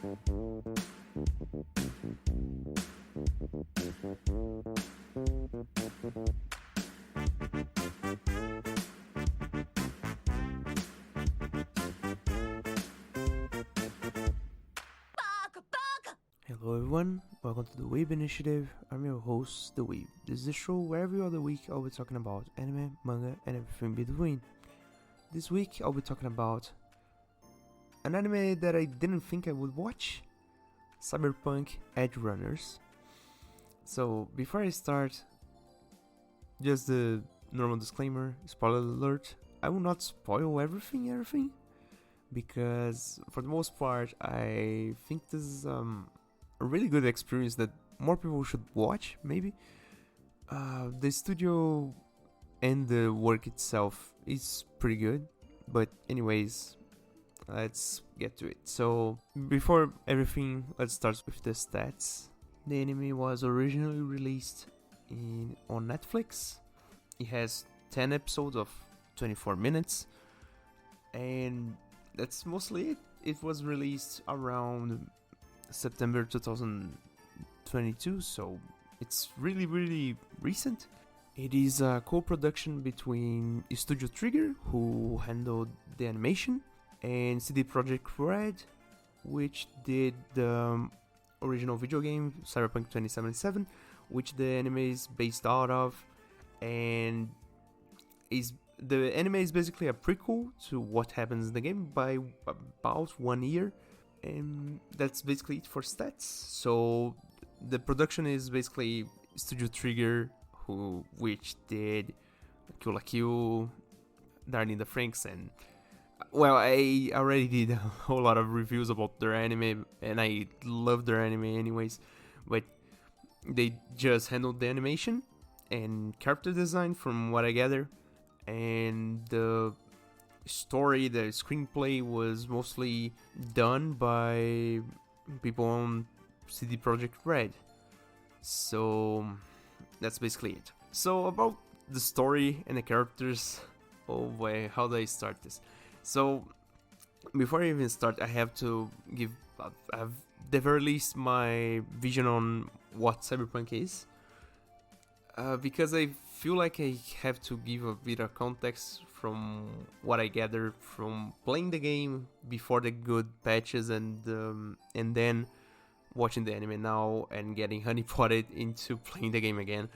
Hello everyone, welcome to the Weeb initiative. I'm your host, the Weeb. This is the show where every other week I'll be talking about anime, manga, and everything between. This week I'll be talking about an anime that I didn't think I would watch, Cyberpunk Edgerunners. So before I start, just the normal disclaimer, spoiler alert, I will not spoil everything, because for the most part I think this is a really good experience that more people should watch, maybe. The studio and the work itself is pretty good, but anyways, let's get to it. So before everything, let's start with the stats. The anime was originally released on Netflix. It has 10 episodes of 24 minutes, and that's mostly it. It was released around September 2022, so it's really recent. It is a co-production between Studio Trigger, who handled the animation, and CD Projekt Red, which did the original video game Cyberpunk 2077, which the anime is based out of, and the anime is basically a prequel to what happens in the game by about 1 year, and that's basically it for stats. So the production is basically Studio Trigger, which did Kill la Kill, Darling the Franxx, and well, I already did a whole lot of reviews about their anime, and I love their anime anyways, but they just handled the animation and character design from what I gather, and the story, the screenplay was mostly done by people on CD Projekt Red. So that's basically it. So about the story and the characters, oh boy, how do I start this? So before I even start, I have to give the very least my vision on what Cyberpunk is, because I feel like I have to give a bit of context from what I gathered from playing the game before the good patches, and then watching the anime now and getting honeypotted into playing the game again.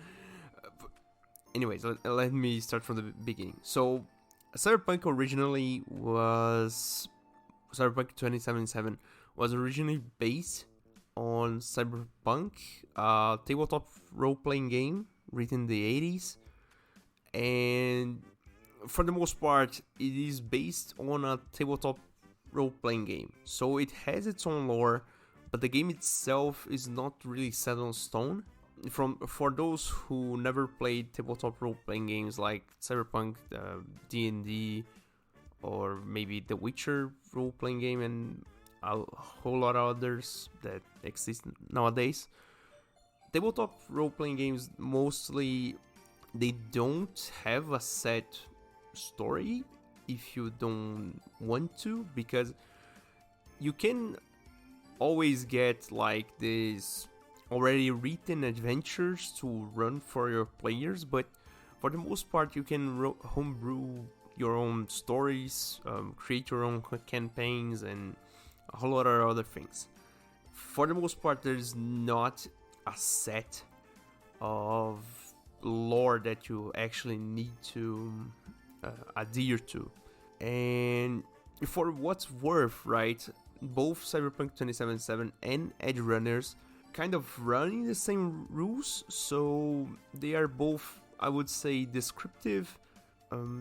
Anyways, let me start from the beginning. So Cyberpunk 2077 was originally based on Cyberpunk, a tabletop role-playing game written in the 80s, and for the most part it is based on a tabletop role-playing game, so it has its own lore, but the game itself is not really set on stone. For those who never played tabletop role-playing games like Cyberpunk, D&D, or maybe The Witcher role-playing game, and a whole lot of others that exist nowadays, tabletop role-playing games mostly, they don't have a set story if you don't want to, because you can always get like these already written adventures to run for your players, but for the most part you can homebrew your own stories, create your own campaigns, and a whole lot of other things. For the most part, there's not a set of lore that you actually need to adhere to. And for what's worth, right, both Cyberpunk 2077 and Edgerunners kind of running the same rules, so they are both, I would say, descriptive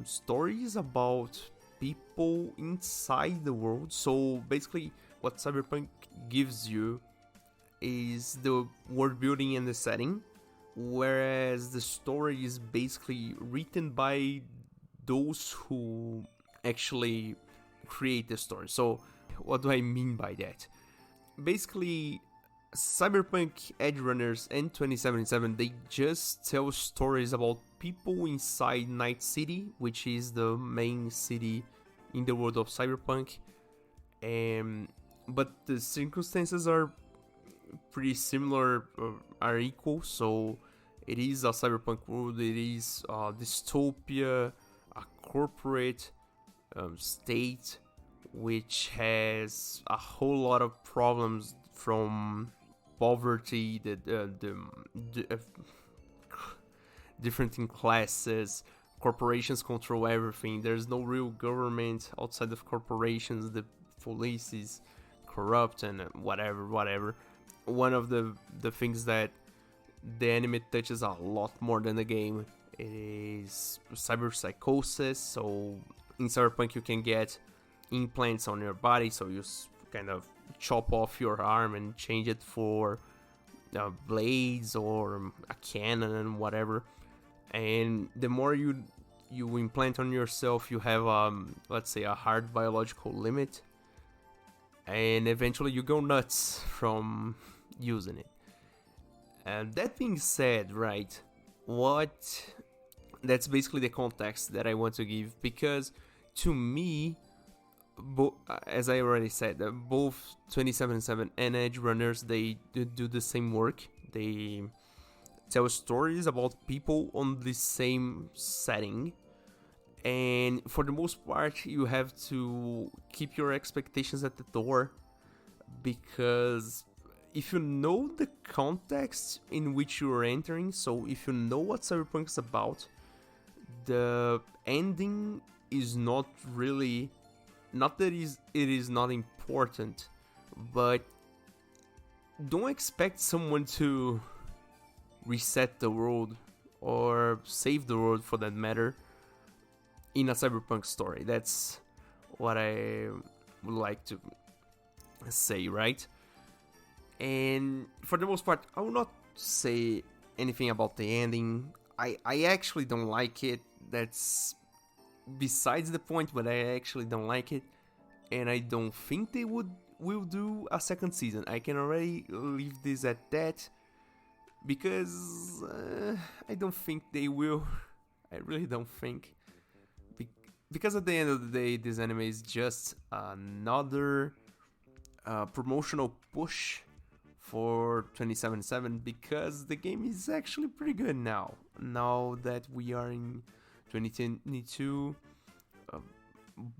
stories about people inside the world. So basically what Cyberpunk gives you is the world building and the setting, whereas the story is basically written by those who actually create the story. So what do I mean by that? Basically, Cyberpunk, Edgerunners, and 2077, they just tell stories about people inside Night City, which is the main city in the world of Cyberpunk. And but the circumstances are pretty similar, are equal. So it is a cyberpunk world, it is a dystopia, a corporate state which has a whole lot of problems, from poverty, the different in classes. Corporations control everything. There's no real government outside of corporations. The police is corrupt and whatever. One of the things that the anime touches a lot more than the game is cyberpsychosis. So in Cyberpunk you can get implants on your body, so you kind of chop off your arm and change it for blades or a cannon and whatever. And the more you implant on yourself, you have let's say a hard biological limit, and eventually you go nuts from using it. And that being said, right, that's basically the context that I want to give, because to me, as I already said, both 2077 and Edgerunners, they do the same work. They tell stories about people on the same setting, and for the most part you have to keep your expectations at the door, because if you know the context in which you are entering, so if you know what Cyberpunk is about, the ending is not really, not that it is not important, but don't expect someone to reset the world or save the world for that matter in a Cyberpunk story. That's what I would like to say, right? And for the most part, I will not say anything about the ending. I actually don't like it. That's besides the point, but I actually don't like it, and I don't think they will do a second season. I can already leave this at that, because I don't think they will. I really don't think, because at the end of the day, this anime is just another promotional push for 2077, because the game is actually pretty good now that we are in 2022,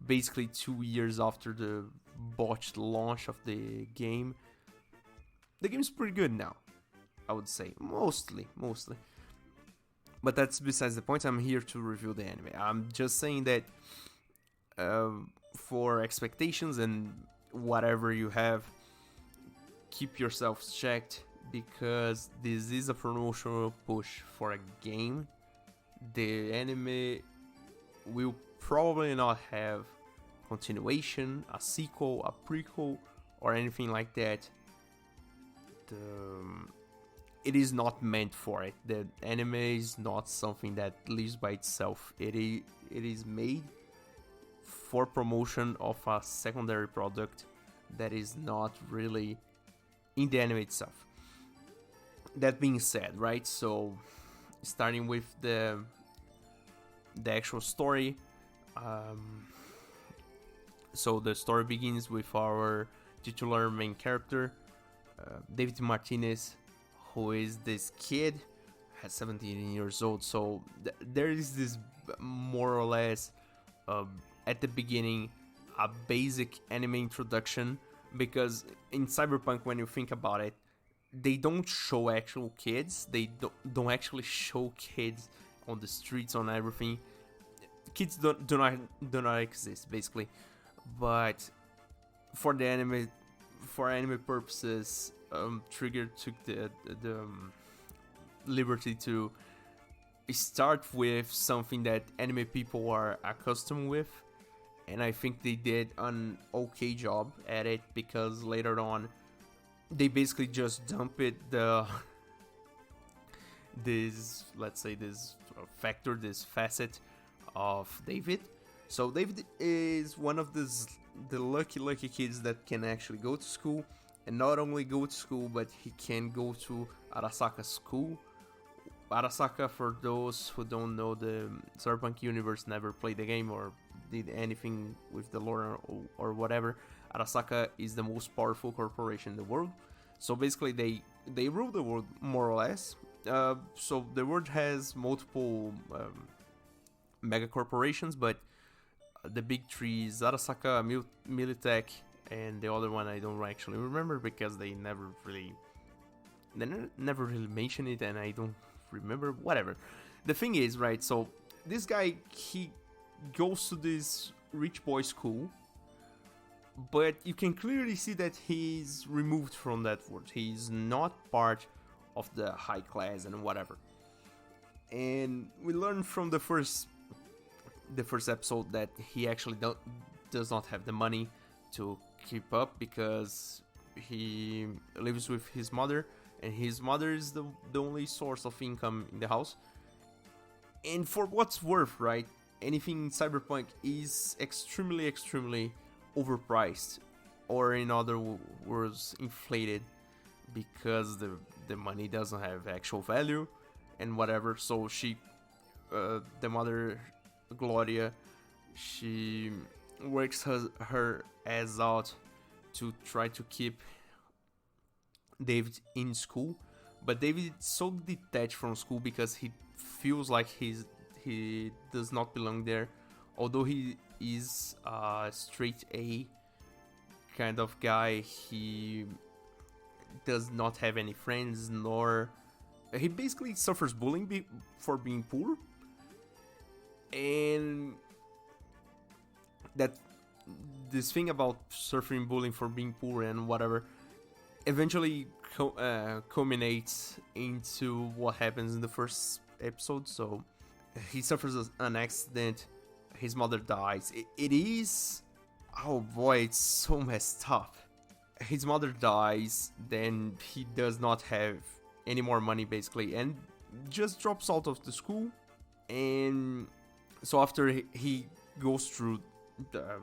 basically 2 years after the botched launch of the game. The game's pretty good now, I would say, mostly. But that's besides the point. I'm here to review the anime. I'm just saying that for expectations and whatever you have, keep yourselves checked, because this is a promotional push for a game. The anime will probably not have continuation, a sequel, a prequel, or anything like that. It is not meant for it. The anime is not something that lives by itself. It is made for promotion of a secondary product that is not really in the anime itself. That being said, right, so starting with the actual story, so the story begins with our titular main character, David Martinez, who is this kid, has 17 years old. So there is this more or less at the beginning a basic anime introduction, because in Cyberpunk, when you think about it, they don't show actual kids. They don't actually show kids on the streets, on everything. Kids do not exist, basically. But for the anime, for anime purposes, Trigger took the liberty to start with something that anime people are accustomed with, and I think they did an okay job at it, because later on they basically just dump it this facet of David. So David is one of the lucky kids that can actually go to school, and not only go to school, but he can go to Arasaka School. Arasaka, for those who don't know the Cyberpunk universe, never played the game or did anything with the lore or whatever, Arasaka is the most powerful corporation in the world. So basically they rule the world more or less. So the world has multiple mega corporations, but the big three is Arasaka, Militech, and the other one I don't actually remember because they never really mention it, and I don't remember. Whatever. The thing is, right? So this guy, he goes to this rich boy school, but you can clearly see that he's removed from that world. He's not part of the high class and whatever. And we learn from the first episode that he actually does not have the money to keep up because he lives with his mother, and his mother is the only source of income in the house. And for what's worth, right, anything in Cyberpunk is extremely overpriced, or in other words, inflated, because the money doesn't have actual value and whatever. So she, the mother, Gloria, she works her ass out to try to keep David in school, but David is so detached from school because he feels like he does not belong there. Although he is a straight A kind of guy, he does not have any friends, nor he basically suffers bullying for being poor. And that this thing about suffering bullying for being poor and whatever eventually culminates into what happens in the first episode. So he suffers an accident, his mother dies. It is, oh boy, it's so messed up. His mother dies, then he does not have any more money basically, and just drops out of the school. And so after he goes through the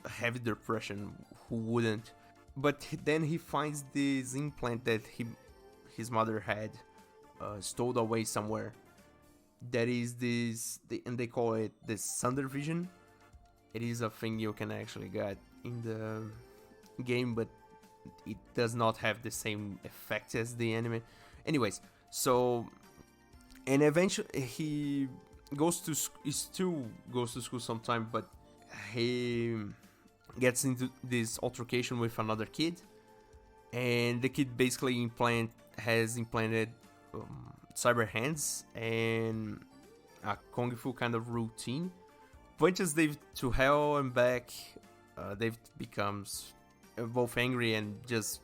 heavy depression, who wouldn't? But then he finds this implant that his mother had stowed away somewhere. That is and they call it the Thunder Vision. It is a thing you can actually get in the game, but it does not have the same effect as the anime. Anyways, so, and eventually he still goes to school sometime, but he gets into this altercation with another kid, and the kid basically has implanted cyber hands and a kung fu kind of routine. Punches David to hell and back. David becomes both angry and just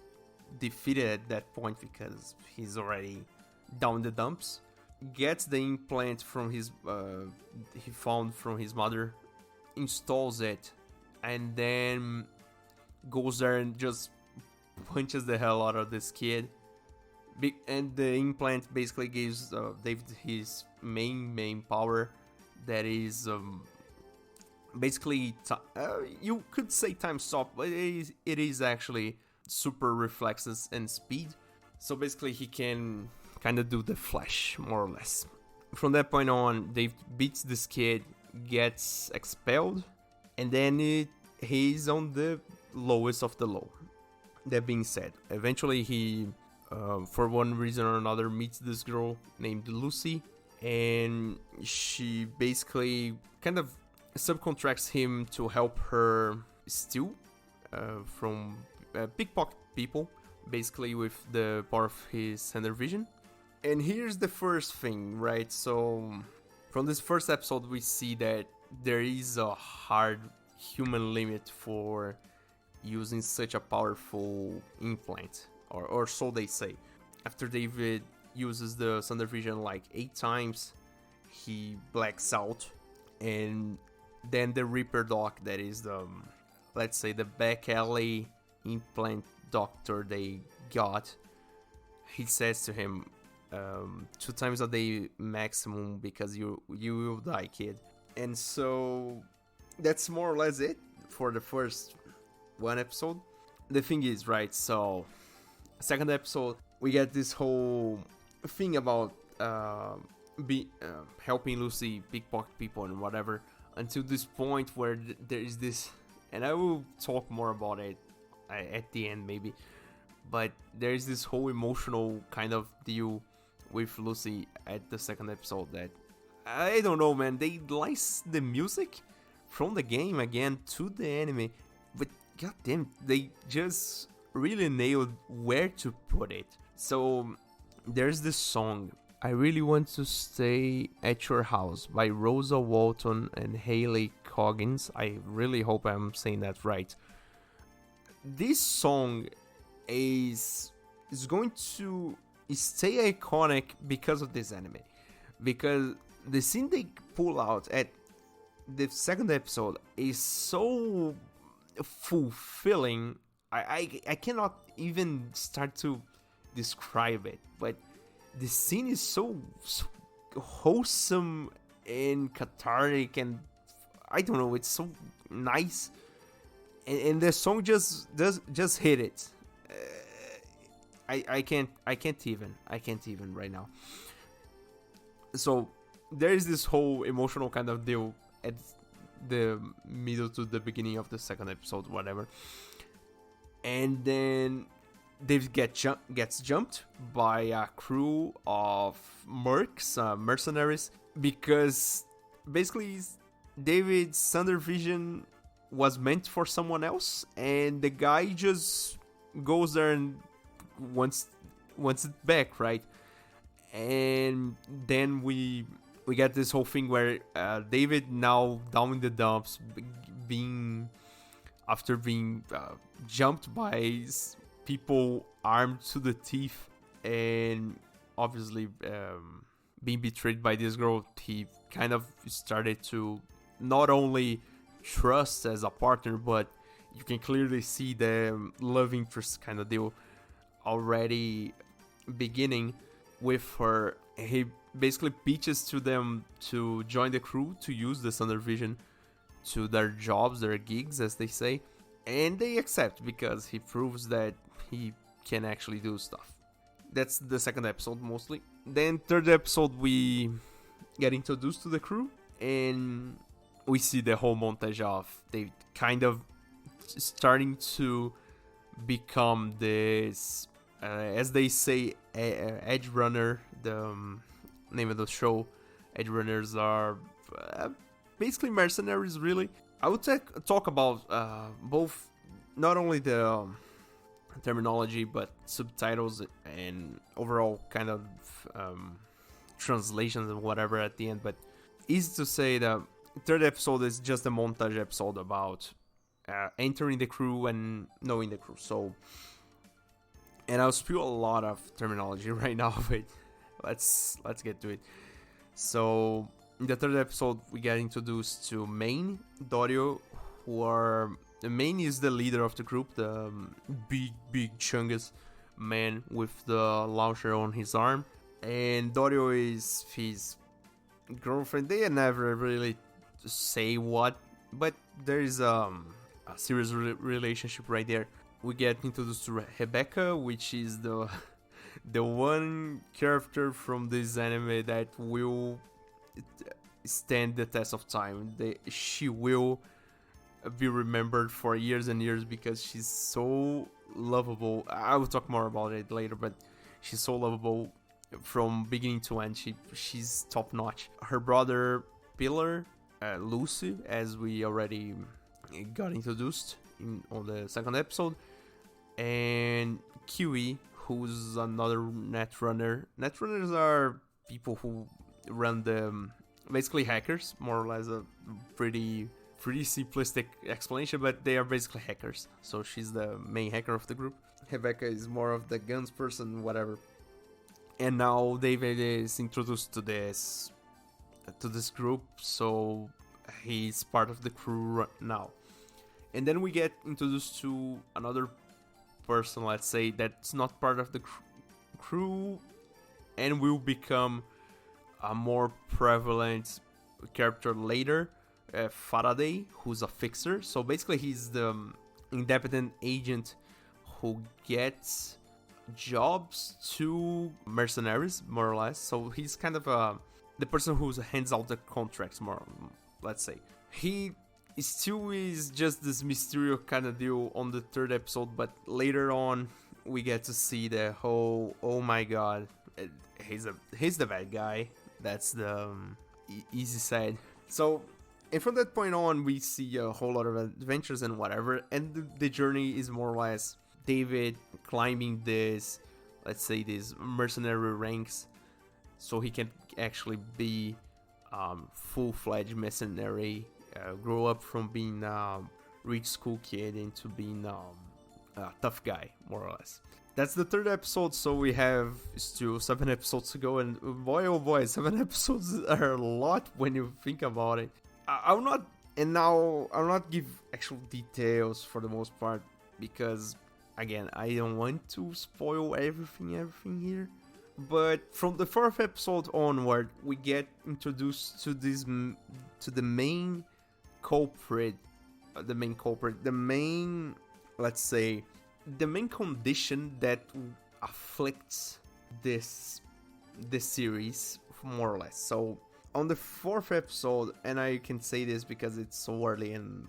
defeated at that point because he's already down the dumps. Gets the implant from he found from his mother, installs it, and then goes there and just punches the hell out of this kid. And the implant basically gives David his main power, that is basically you could say time stop, but it is actually super reflexes and speed. So basically he can kind of do the Flash, more or less. From that point on, Dave beats this kid, gets expelled, and then he's on the lowest of the low. That being said, eventually he, for one reason or another, meets this girl named Lucy, and she basically kind of subcontracts him to help her steal from pickpocket people, basically with the power of his Thunder Vision. And here's the first thing, right? So from this first episode, we see that there is a hard human limit for using such a powerful implant, or so they say. After David uses the Thunder Vision like 8 times, he blacks out, and then the Reaper Doc, that is the, let's say, the back alley implant doctor they got, he says to him, 2 times a day maximum, because you will die, kid. And so that's more or less it for the first one episode. The thing is, right, so second episode, we get this whole thing about helping Lucy pickpocket people and whatever, until this point where there is this and I will talk more about it at the end maybe. But there's this whole emotional kind of deal with Lucy at the second episode that I don't know, man. They license the music from the game again to the anime, but goddamn, they just really nailed where to put it. So there's this song, I Really Want to Stay at Your House by Rosa Walton and Hayley Coggins. I really hope I'm saying that right. This song is going to stay iconic because of this anime. Because the scene they pull out at the second episode is so fulfilling. I cannot even start to describe it, but the scene is so wholesome and cathartic, and I don't know, it's so nice, and the song just hit it. I can't even right now. So there is this whole emotional kind of deal at the middle to the beginning of the second episode, whatever, and then David gets jumped by a crew of mercenaries, because basically David's Thunder Vision was meant for someone else, and the guy just goes there and wants it back, right? And then we get this whole thing where David, now down in the dumps, after being jumped by people armed to the teeth, and obviously being betrayed by this girl, he kind of started to not only trust as a partner, but you can clearly see the love interest kind of deal already beginning with her. He basically pitches to them to join the crew to use the Thunder Vision to their jobs, their gigs, as they say, and they accept because he proves that he can actually do stuff. That's the second episode mostly. Then third episode we get introduced to the crew, and we see the whole montage of they kind of starting to become this, as they say, Edgerunner, the name of the show. Edgerunners are basically mercenaries, really. I would talk about both, not only the terminology, but subtitles and overall kind of translations and whatever at the end. But easy to say that third episode is just a montage episode about entering the crew and knowing the crew. So, and I'll spill a lot of terminology right now, but let's get to it. So in the third episode, we get introduced to Main, Dorio, who are... Main is the leader of the group, the big chungus man with the launcher on his arm, and Dorio is his girlfriend. They never really say what, but there is a serious relationship right there. We get introduced to Rebecca, which is the one character from this anime that will stand the test of time. She will be remembered for years and years because she's so lovable. I will talk more about it later, but she's so lovable from beginning to end. She's top notch. Her brother Pillar, Lucy, as we already got introduced on the second episode, and Kiwi, who's another netrunner. Netrunners are people who run the basically hackers, more or less, a pretty simplistic explanation, but they are basically hackers. So she's the main hacker of the group. Rebecca is more of the guns person, whatever. And now David is introduced to this group, so he's part of the crew now. And then we get introduced to another person, let's say, that's not part of the crew and will become a more prevalent character later. Faraday, who's a fixer. So basically he's the independent agent who gets jobs to mercenaries, more or less. So he's kind of the person who hands out the contracts, more, let's say. He it still is just this Mysterio kind of deal on the third episode, but later on we get to see the whole, oh my god, he's the bad guy. That's the easy side. So, and from that point on, we see a whole lot of adventures and whatever, and the journey is more or less David climbing this, let's say, these mercenary ranks, so he can actually be full-fledged mercenary, grow up from being a rich school kid into being a tough guy, more or less. That's the third episode, so we have still 7 episodes to go, and boy oh boy, 7 episodes are a lot when you think about it. I'll not give actual details for the most part, because again, I don't want to spoil everything here. But from the 4th episode onward, we get introduced to the main culprit, let's say, the main condition that afflicts this series, more or less. So on the 4th episode, and I can say this because it's so early and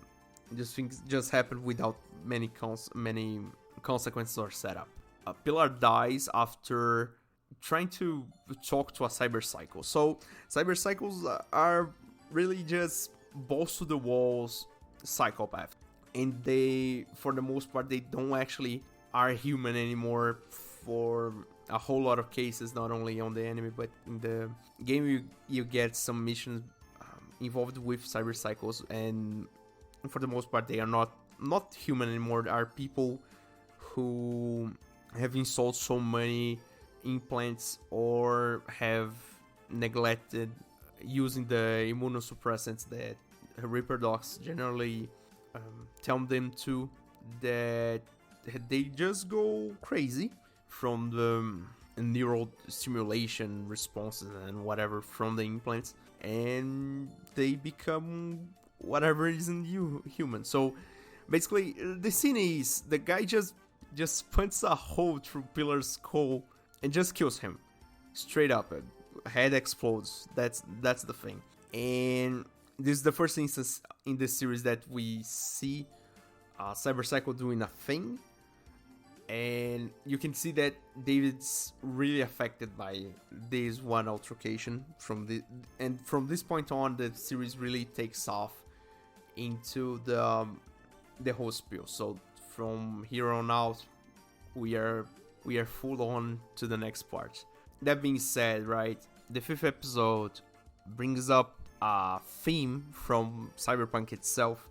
things just happened without many consequences or setup. Pilar dies after trying to talk to a cybercycle. So cybercycles are really just balls to the walls psychopaths. And they, for the most part, they don't actually are human anymore for a whole lot of cases, not only on the anime, but in the game you get some missions involved with cybercycles, and for the most part they are not human anymore. They are people who have installed so many implants or have neglected using the immunosuppressants that Reaper docs generally tell them to, that they just go crazy from the neural stimulation responses and whatever from the implants, and they become whatever isn't human. So basically the scene is the guy just punches a hole through Pilar's skull and just kills him straight up. Head explodes. That's the thing. And this is the first instance in this series that we see Cybercycle doing a thing, and you can see that David's really affected by this one altercation. From this point on, the series really takes off into the whole spiel. So from here on out, we are full on to the next part. That being said, right, the 5th episode brings up a theme from Cyberpunk itself,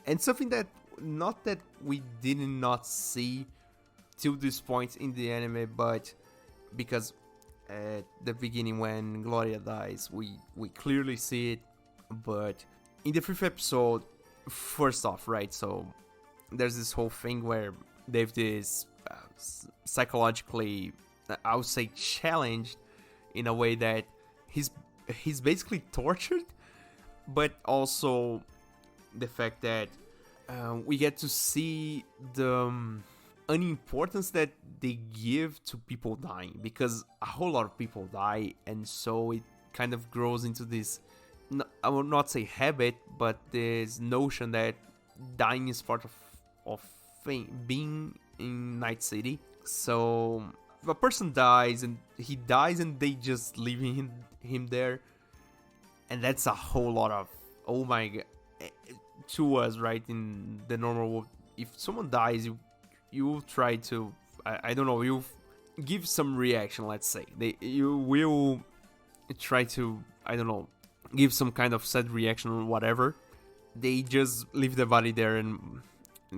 and something that not that we did not see till this point in the anime, but because at the beginning when Gloria dies, we clearly see it. But in the 5th episode, first off, right, so there's this whole thing where David is psychologically, I would say, challenged in a way that he's basically tortured, but also the fact that we get to see the unimportance that they give to people dying, because a whole lot of people die, and so it kind of grows into this, I will not say habit, but this notion that dying is part of being in Night City. So if a person dies and they just leave him there, and that's a whole lot of, oh my god, to us, right, in the normal world. If someone dies, you try to, I don't know, you give some reaction, let's say. You will try to, I don't know, give some kind of sad reaction or whatever. They just leave the body there and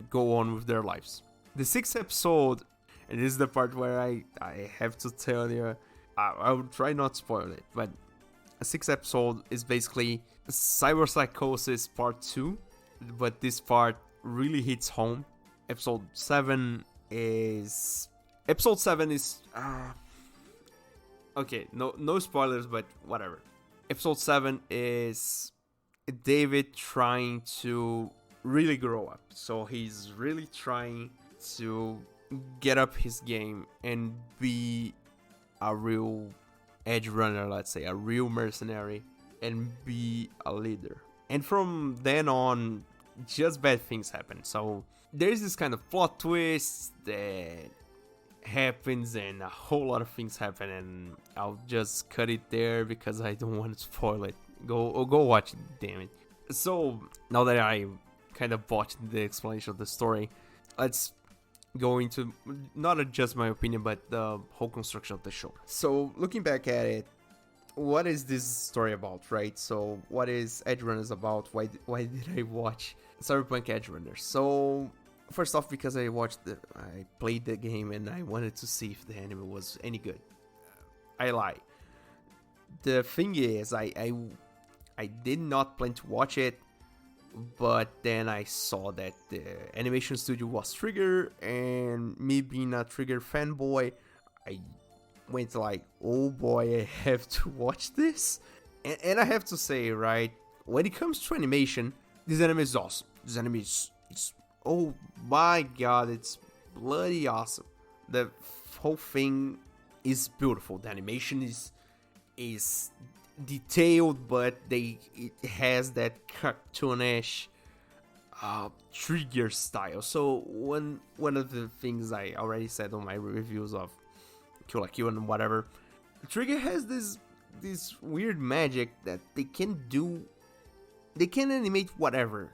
go on with their lives. The 6th episode, and this is the part where I have to tell you, I will try not to spoil it, but the 6th episode is basically Cyberpsychosis Part 2, but this part really hits home. Episode 7 is... okay, no spoilers, but whatever. Episode 7 is David trying to really grow up. So he's really trying to get up his game and be a real Edgerunner, let's say, a real mercenary, and be a leader. And from then on, just bad things happen. So there's this kind of plot twist that happens and a whole lot of things happen, and I'll just cut it there because I don't want to spoil it. Go watch it, damn it. So now that I kind of botched the explanation of the story, let's go into not just my opinion but the whole construction of the show. So looking back at it, what is this story about, right? So what is Edgerunners about? Why did I watch Cyberpunk Edgerunners? So first off, because I played the game and I wanted to see if the anime was any good. I lie. The thing is, I did not plan to watch it, but then I saw that the animation studio was Trigger, and me being a Trigger fanboy, I went like, oh boy, I have to watch this. And I have to say, right, when it comes to animation, this anime is awesome. This anime is oh my god, it's bloody awesome. The whole thing is beautiful. The animation is detailed, but it has that cartoonish Trigger style. So one of the things I already said on my reviews of Kill la Kill and whatever, Trigger has this weird magic that they can animate whatever,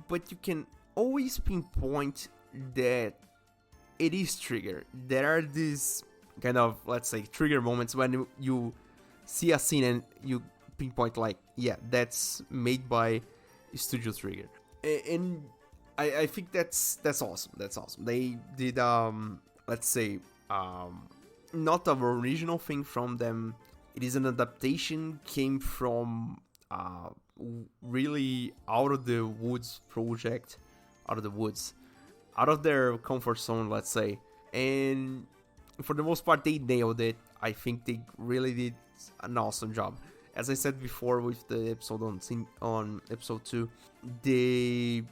but you can always pinpoint that it is Trigger. There are these kind of, let's say, Trigger moments when you see a scene and you pinpoint like, yeah, that's made by Studio Trigger. And I think that's awesome. That's awesome. They did let's say not an original thing from them. It is an adaptation, came from really out of the woods project, out of their comfort zone, let's say. And for the most part, they nailed it. I think they really did an awesome job. As I said before with the episode on episode 2, they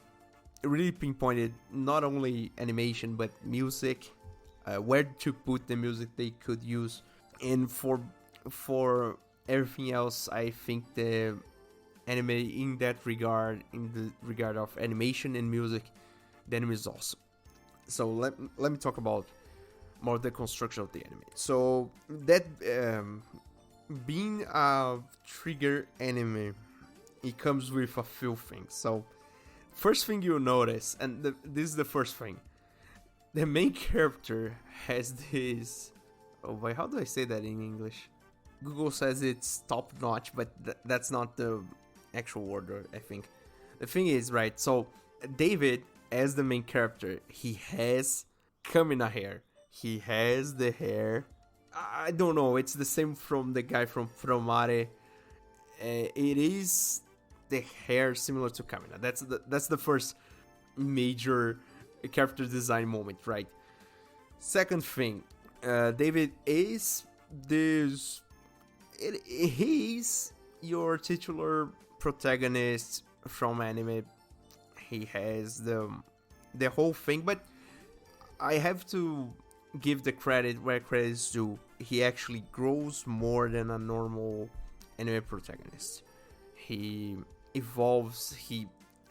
really pinpointed not only animation but music, where to put the music they could use, and for everything else, I think the anime in that regard, in the regard of animation and music, the anime is awesome. So let me talk about more the construction of the anime. So that being a Trigger anime, it comes with a few things. So first thing you'll notice, and this is the first thing, the main character has this, oh boy, how do I say that in English? Google says it's top notch, but that's not the actual word, I think. The thing is, right, so David, as the main character, he has Kamina hair. He has the hair, I don't know, it's the same from the guy from Promare. It is the hair similar to Kamina. That's the first major character design moment, right? Second thing, David is this. He's your titular protagonist from anime. He has the whole thing, but I have to give the credit where credit is due. He actually grows more than a normal anime protagonist. He evolves. He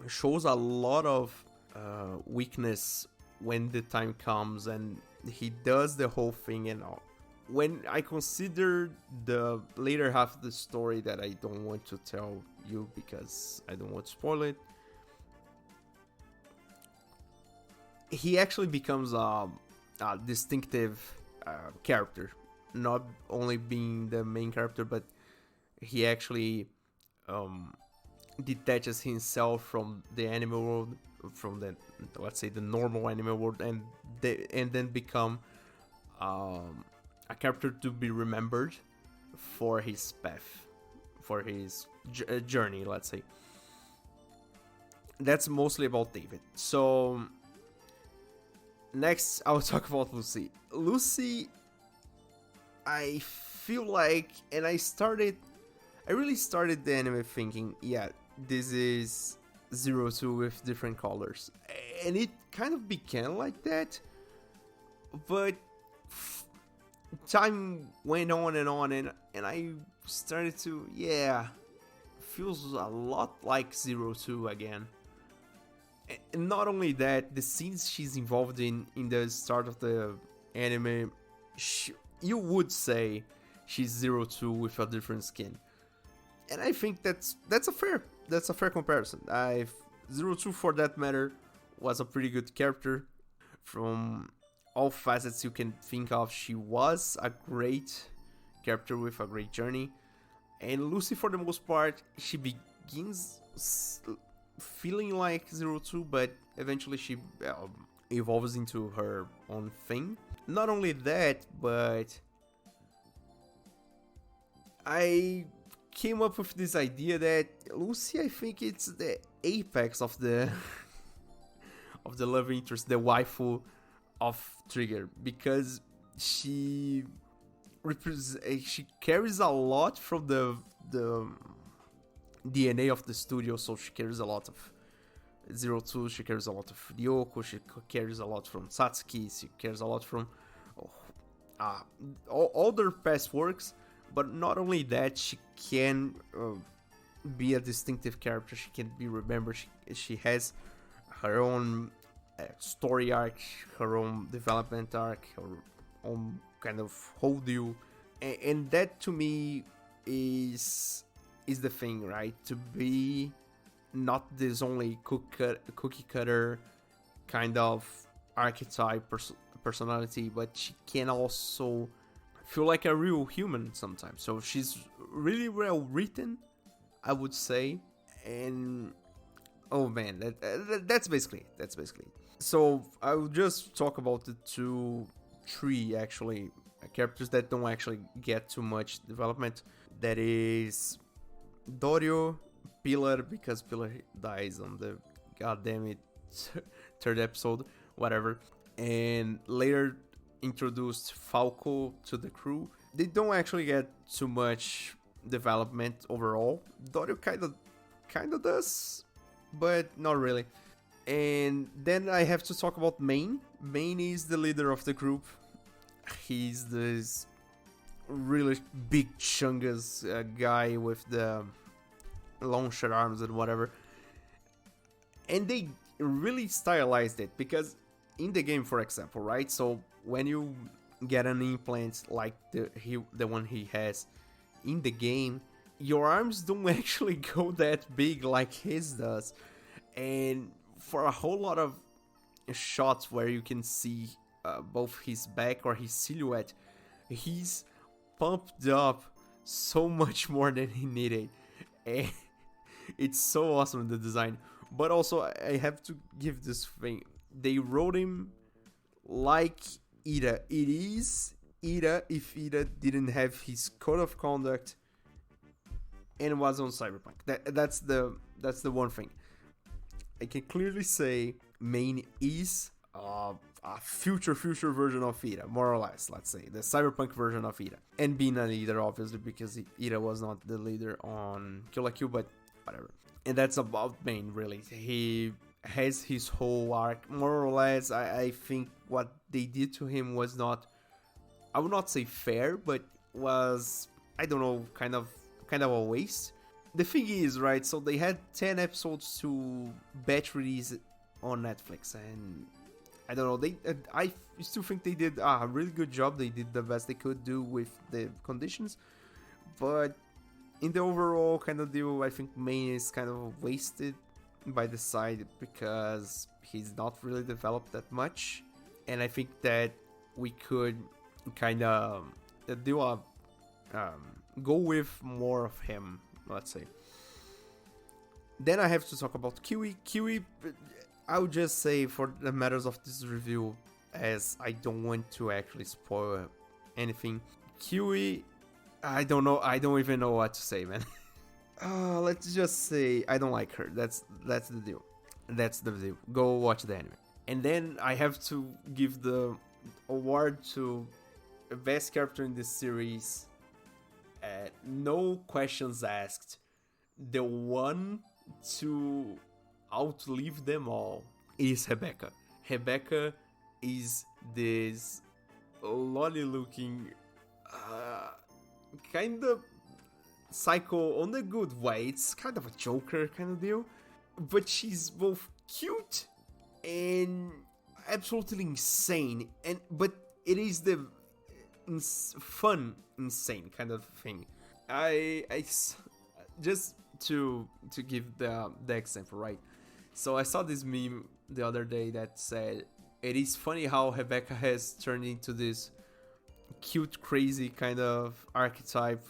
shows a lot of weakness when the time comes, and he does the whole thing and all. When I consider the later half of the story that I don't want to tell you because I don't want to spoil it, he actually becomes a distinctive character, not only being the main character, but he actually detaches himself from the anime world, from the, let's say, the normal anime world, and then become a character to be remembered for his path, for his journey, let's say. That's mostly about David. So next, I'll talk about Lucy. Lucy, I feel like, and I really started the anime thinking, yeah, this is 02 with different colors. And it kind of became like that. But time went on, and I started to, yeah, feels a lot like 02 again. And not only that, the scenes she's involved in the start of the anime, you would say she's 02 with a different skin. And I think that's a fair comparison. 02, for that matter, was a pretty good character. From all facets you can think of, she was a great character with a great journey. And Lucy, for the most part, she begins feeling like 02, but eventually she evolves into her own thing. Not only that, but I came up with this idea that Lucy, I think it's the apex of the of the love interest, the waifu of Trigger, because she carries a lot from the DNA of the studio. So she carries a lot of 02, she carries a lot of Ryoko, she carries a lot from Satsuki, she carries a lot from all their past works. But not only that, she can be a distinctive character. She can be remembered. She has her own story arc, her own development arc, her own kind of whole deal. And that to me is the thing, right? To be not this only cookie cutter kind of archetype personality, but she can also feel like a real human sometimes. So she's really well written, I would say. And oh man, that's basically it. So I will just talk about the three actually characters that don't actually get too much development. That is Dorio, Pillar, because Pillar dies on the goddamn third episode, whatever, and later introduced Falco to the crew. They don't actually get too much development overall. Dorio kind of does, but not really. And then I have to talk about Main. Main is the leader of the group. He's this really big chungus guy with the long short arms and whatever. And they really stylized it, because in the game, for example, right? So when you get an implant like the one he has in the game, your arms don't actually go that big like his does. And for a whole lot of shots where you can see both his back or his silhouette, he's pumped up so much more than he needed. And it's so awesome, the design. But also, I have to give this thing. They wrote him like Ida. It is Ida if Ida didn't have his code of conduct and was on Cyberpunk. That's the one thing. I can clearly say Main is a future version of Ida, more or less, let's say. The Cyberpunk version of Ida. And being a leader, obviously, because Ida was not the leader on Kill la Kill, but whatever. And that's about Main, really. He has his whole arc, more or less. I think what they did to him was not, I would not say fair, but was, I don't know, kind of a waste. The thing is, right, so they had 10 episodes to batch release on Netflix, and I don't know, I still think they did a really good job. They did the best they could do with the conditions, but in the overall kind of deal, I think Main is kind of wasted by the side, because he's not really developed that much, and I think that we could kind of do a go with more of him, let's say. Then I have to talk about Kiwi. I would just say, for the matters of this review, as I don't want to actually spoil anything, Kiwi, I don't even know what to say, man. Let's just say I don't like her. That's the deal. Go watch the anime. And then I have to give the award to the best character in this series. No questions asked. The one to outlive them all is Rebecca. Rebecca is this lolly-looking, kind of psycho on a good way. It's kind of a Joker kind of deal, but she's both cute and absolutely insane, but it is the fun insane kind of thing. Just to give the example, right? So I saw this meme the other day that said it is funny how Rebecca has turned into this cute, crazy kind of archetype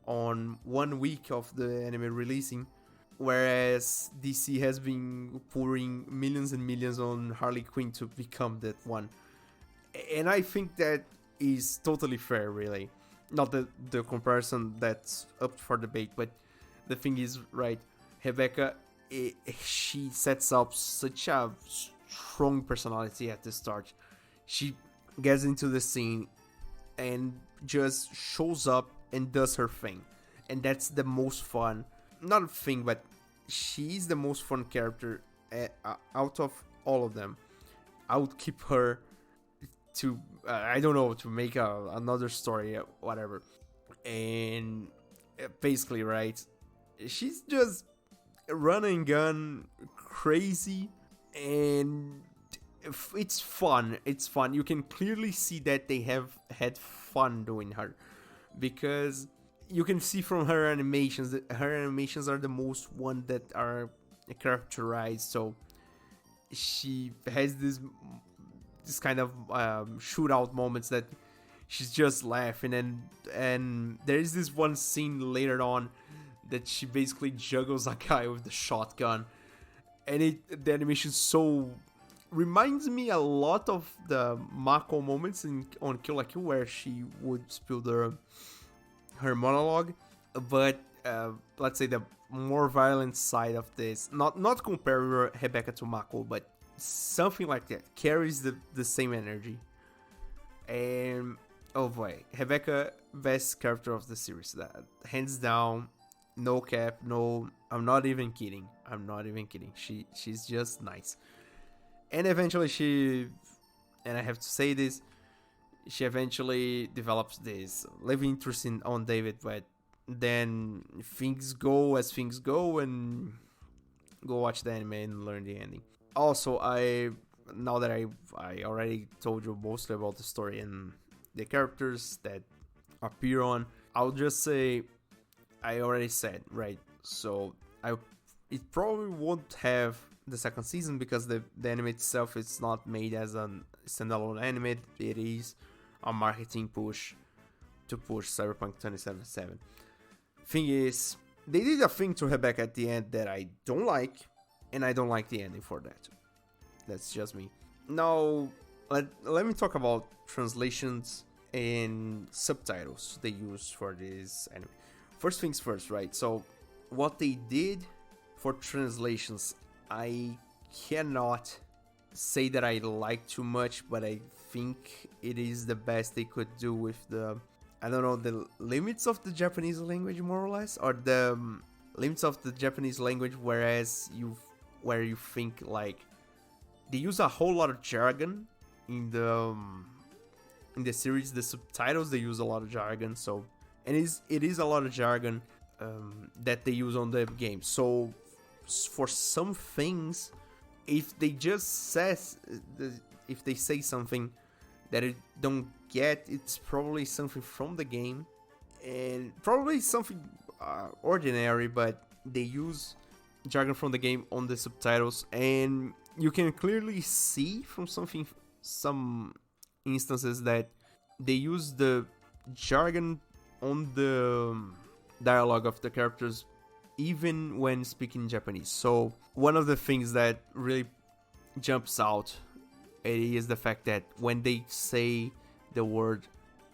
on 1 week of the anime releasing, whereas DC has been pouring millions and millions on Harley Quinn to become that one. And I think that is totally fair, really. Not the comparison that's up for debate, but the thing is, right, Rebecca, she sets up such a strong personality at the start. She gets into the scene and just shows up and does her thing. And that's the most fun. Not a thing, but she's the most fun character out of all of them. I would keep her to, I don't know, to make another story, whatever. And basically, right, she's just run and gun crazy, and it's fun. It's fun. You can clearly see that they have had fun doing her, because you can see from her animations that her animations are the most one that are characterized. So she has this kind of shootout moments that she's just laughing, and there is this one scene later on that she basically juggles a guy with the shotgun, and the animation so reminds me a lot of the Mako moments on Kill la Kill, where she would spill her monologue, but let's say the more violent side of this, not compare Rebecca to Mako, but something like that, carries the same energy. And oh boy, Rebecca, best character of the series, that hands down, no cap, no, I'm not even kidding. She's just nice. And eventually and I have to say this, she eventually develops this love interest on David, but then things go as things go, and go watch the anime and learn the ending. Also, now that I already told you mostly about the story and the characters that appear on, I'll just say, I already said, right? So it probably won't have the second season, because the anime itself is not made as a standalone anime. It is a marketing push to push Cyberpunk 2077. Thing is, they did a thing to Rebecca at the end that I don't like, and I don't like the ending for that. That's just me. Now, let me talk about translations and subtitles they use for this anime. First things first, right? So, what they did for translations, I cannot say that I like too much, but I think it is the best they could do with the limits of the Japanese language, more or less, or the limits of the Japanese language, where you think, like, they use a whole lot of jargon in the series. The subtitles, they use a lot of jargon, so, and it is a lot of jargon that they use on the game. So for some things, if they say something that it don't get, it's probably something from the game, and probably something ordinary, but they use jargon from the game on the subtitles, and you can clearly see from some instances that they use the jargon on the dialogue of the characters even when speaking Japanese. So one of the things that really jumps out is the fact that when they say the word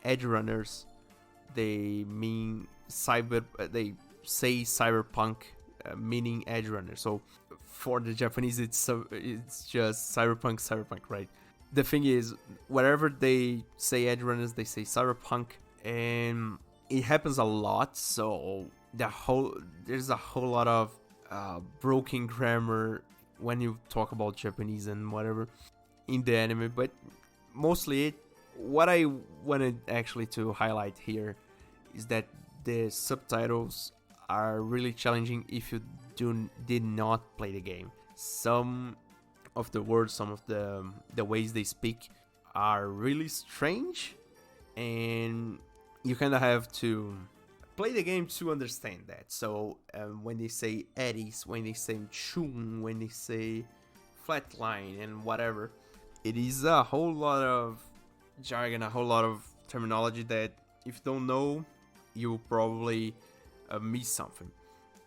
Edgerunners, they mean they say Cyberpunk, meaning Edgerunner. So for the Japanese, it's just Cyberpunk, right? The thing is, wherever they say Edgerunners, they say Cyberpunk, and it happens a lot. So there's a whole lot of broken grammar when you talk about Japanese and whatever in the anime, but mostly what I wanted actually to highlight here is that the subtitles are really challenging if you did not play the game. some of the words, some of the ways they speak are really strange, and you kind of have to play the game to understand that. So when they say eddies, when they say tune, when they say flatline and whatever, it is a whole lot of jargon, a whole lot of terminology that if you don't know, you'll probably miss something.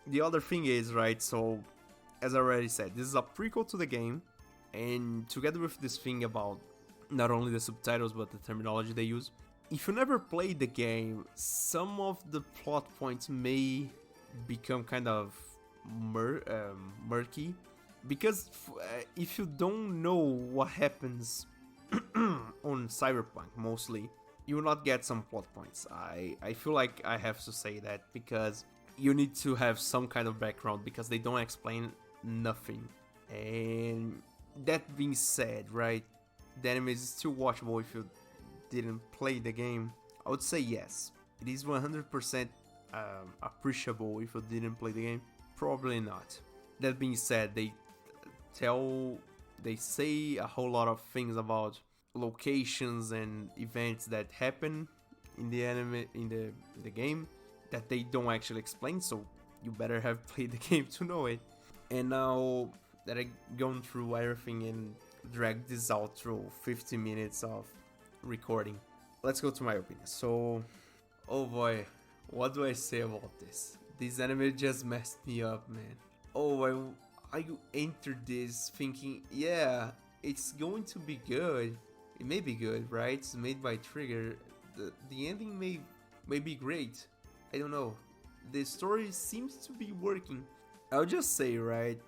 The other thing is, right, so as I already said, this is a prequel to the game, and together with this thing about not only the subtitles but the terminology they use, if you never played the game, some of the plot points may become kind of murky, because if you don't know what happens on Cyberpunk mostly, you will not get some plot points. I feel like I have to say that, because you need to have some kind of background, because they don't explain nothing. And that being said, right, the anime is still watchable if you didn't play the game. I would say yes. It is 100% appreciable if you didn't play the game. Probably not. That being said, they say a whole lot of things about locations and events that happen in the anime, in the game, that they don't actually explain, so you better have played the game to know it. And now that I've gone through everything and dragged this out through 50 minutes of recording, let's go to my opinion. So, oh boy, what do I say about this? This anime just messed me up, man. Oh, I entered this thinking, yeah, it's going to be good. It may be good, right? It's made by Trigger. The ending may be great. I don't know. The story seems to be working. I'll just say, right,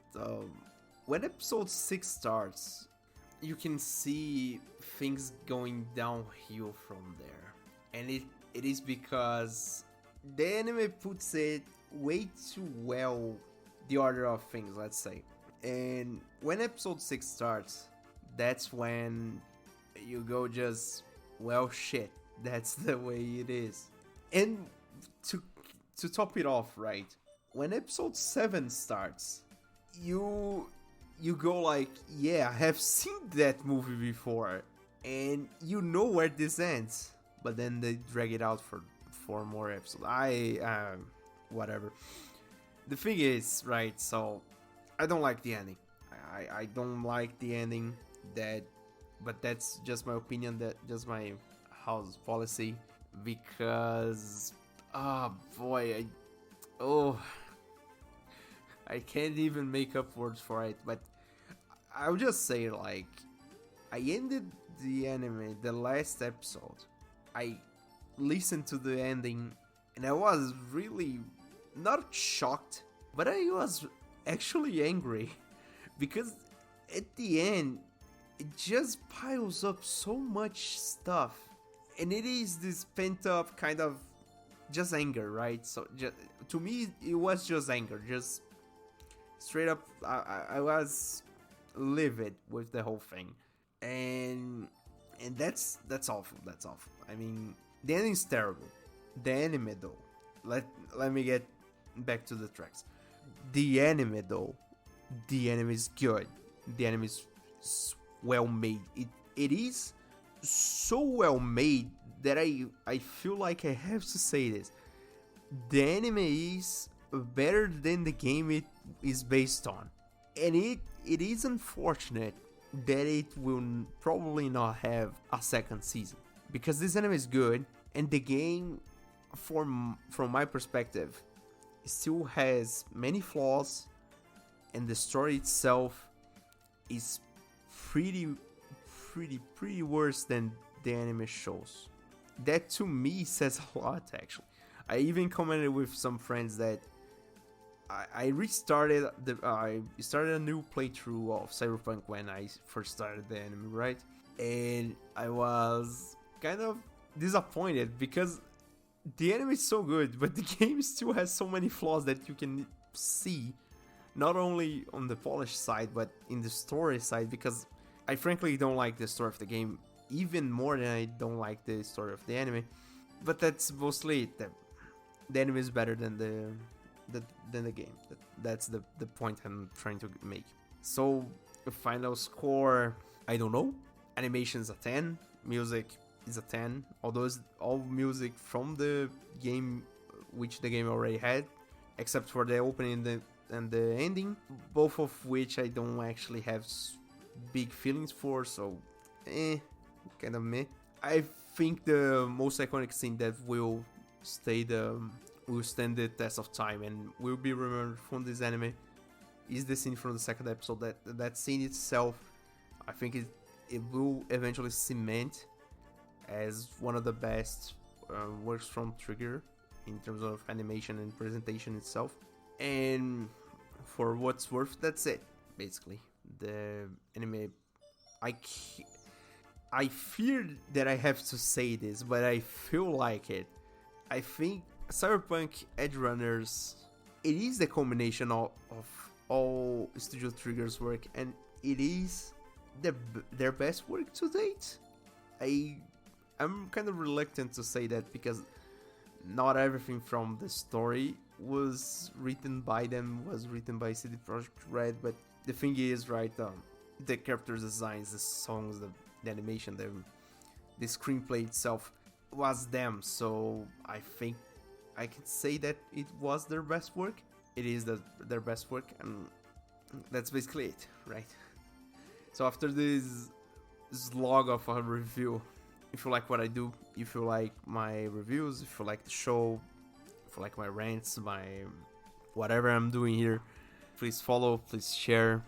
when episode 6 starts, you can see things going downhill from there. And it is because the anime puts it way too well, the order of things, let's say. And when episode 6 starts, that's when you go just, well, shit, that's the way it is. And to top it off, right, when episode 7 starts, you go like, yeah, I have seen that movie before, and you know where this ends. But then they drag it out for 4 more episodes. Whatever. The thing is, right, so I don't like the ending. I don't like the ending, but that's just my opinion, that just my house policy, because boy, I can't even make up words for it. But I'll just say, like, I ended the anime, the last episode, I listened to the ending, and I was really not shocked, but I was actually angry, because at the end it just piles up so much stuff, and it is this pent up kind of just anger, right? So to me it was just anger, just straight up. I was livid with the whole thing, and that's awful. That's awful. I mean, the ending's terrible. The anime though, let me get back to the tracks. The anime though, the anime is good. The anime is well made. It is so well made that I feel like I have to say this. The anime is better than the game it is based on, and it is unfortunate that it will probably not have a second season, because this anime is good, and the game, from my perspective, still has many flaws, and the story itself is pretty worse than the anime shows. That to me says a lot, actually. I even commented with some friends that I started a new playthrough of Cyberpunk when I first started the anime, right? And I was kind of disappointed, because the anime is so good, but the game still has so many flaws that you can see, not only on the polished side, but in the story side, because I frankly don't like the story of the game even more than I don't like the story of the anime. But that's mostly it. The anime is better than the game. That's the point I'm trying to make. So the final score, I don't know. Animation is a 10, music is a 10, although it's all music from the game, which the game already had, except for the opening and the ending, both of which I don't actually have big feelings for, so kind of meh. I think the most iconic scene that will stand the test of time and will be remembered from this anime is the scene from the second episode. That scene itself, I think it will eventually cement as one of the best works from Trigger in terms of animation and presentation itself. And for what's worth, that's it, basically. The anime, I fear that I have to say this, but I feel like it. I think Cyberpunk Edgerunners, it is the combination of all Studio Trigger's work, and it is their best work to date. I'm kind of reluctant to say that because not everything from the story was written by them, was written by CD Projekt Red, but the thing is, right, the character designs, the songs, the animation, the screenplay itself was them, so I think I can say that it was their best work. It is their best work, and that's basically it, right? So after this slog of a review, if you like what I do, if you like my reviews, if you like the show, if you like my rants, my whatever I'm doing here, please follow, please share,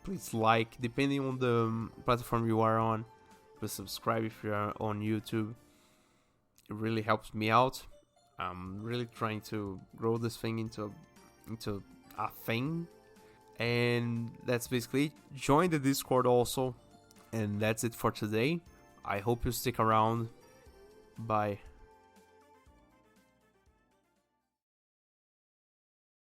please like, depending on the platform you are on. Please subscribe if you are on YouTube. It really helps me out. I'm really trying to grow this thing into a thing. And that's basically it. Join the Discord also. And that's it for today. I hope you stick around. Bye.